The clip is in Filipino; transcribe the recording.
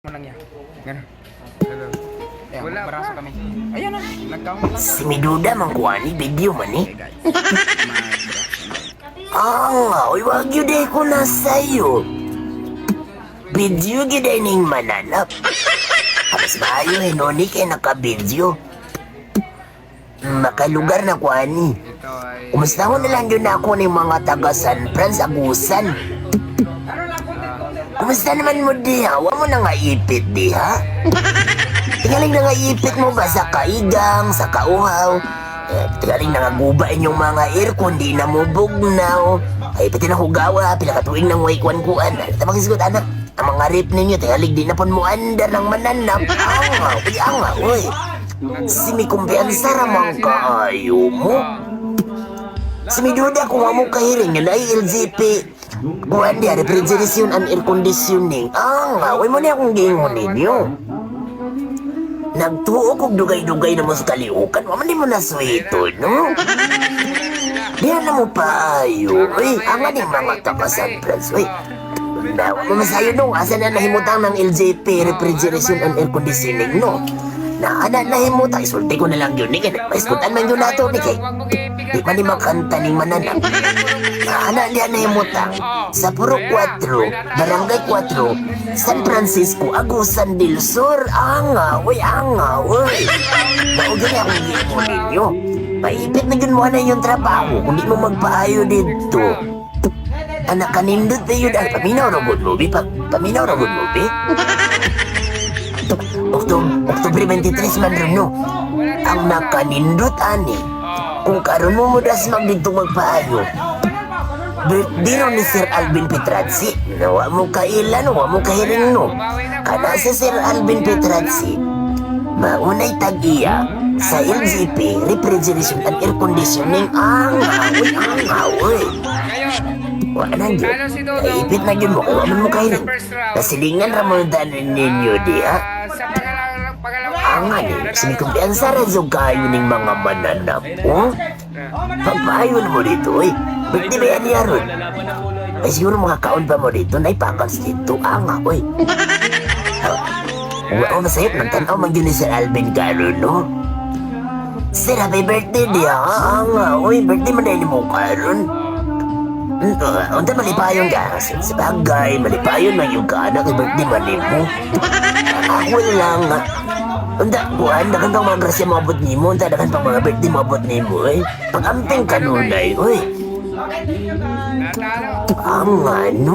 Mo lang yan. Ganun. Ayan, wala baraso kami. Ayan na, nagkahon lang. Si Miduda man kuha ni video man eh. Okay guys. Oy, wag yun eh ko na sa'yo. Video yun eh ning mananap. Alas maayo eh, noni kayo naka-video. Makalugar na kuha ni. Ito ay... Kumusta ko na lang yun ako ng mga taga San Franz, Agusan. Kumusta naman mo di ha? Huwag mo na nga ipit di ha? Tingaling na nga ipit mo ba sa kaigang, sa kauhaw? Tingaling na nga gubain yung mga aircon, di na mo bugnaw. Ay, pati na hugawa, pinakatuwing ng waikwan-kuan. Tamang isigot, anak. Ang mga rip ninyo, tingaling di na pon mo andar ng mananap. Anga, uy. Si may kumpiyansa ramang kaayo mo. Si may duda kung mo kahiring yun ay LGP. Buwan di, refrigeration and air conditioning. Uy mo niya akong gingon ninyo. Nagtuo kong dugay-dugay na mo sa kaliukan. Mamali mo na sweeto, no? Diyan na mo paayo. Uy, ang aning mga taga-San Franz. Uy, nawa mo masayo nung asa na nahimutang ng LJP, refrigeration and air conditioning, no? Naana nahimutang, isulti ko na lang yun, ni kaya maiskutan man yun nato, ni kaya di pa ni makanta ni mananap. Naana niya nahimutang sa Puro 4, Barangay 4, San Francisco, Agusan del Sur. Anga, uy. Naugin niya akong gimo ninyo. Maipit na yun mo na yung trabaho kung di mo magpaayo dito. Anak kanindot na yun. Paminaw na good movie? Paminaw na good movie? Oktubre 23 man rin, no? Ang nakanindot, ani. Kung karon mo mudas magdito magpaayo. Birthday no ni Sir Alvin Petrazzi. Nawa mo kailan, wa mo kahiring, no? Kana si Sir Alvin Petrazzi, maunay tag-iya sa LGP, refrigeration and air conditioning. Uy. Wala na yun. Naipit na yun mo. Huwag mo kahiring. Nasilingan ramondan ninyo di, ha? Sini kumpiyansa rin yung kayo ng mga mananap. Pagpayon mo dito, eh. Birthday ba yan niya ron? Ay siguro makakaon pa mo dito, naipakans dito. Uy. Wow, masayap ng tanaw man yun ni Sir Alvin Caro, no? Sir, happy birthday diya. Uy, birthday man dahil mo karon. Unta malipayon ka. Sa bagay, malipayon man yung kaanak, birthday man mo. Ako lang. Unta, buwan, dakan pang mga grasya mabot ni mo. Unta, dakan pang mga birthday mabot ni mo, eh. Pag-amping kanunay, uy. Ang ano?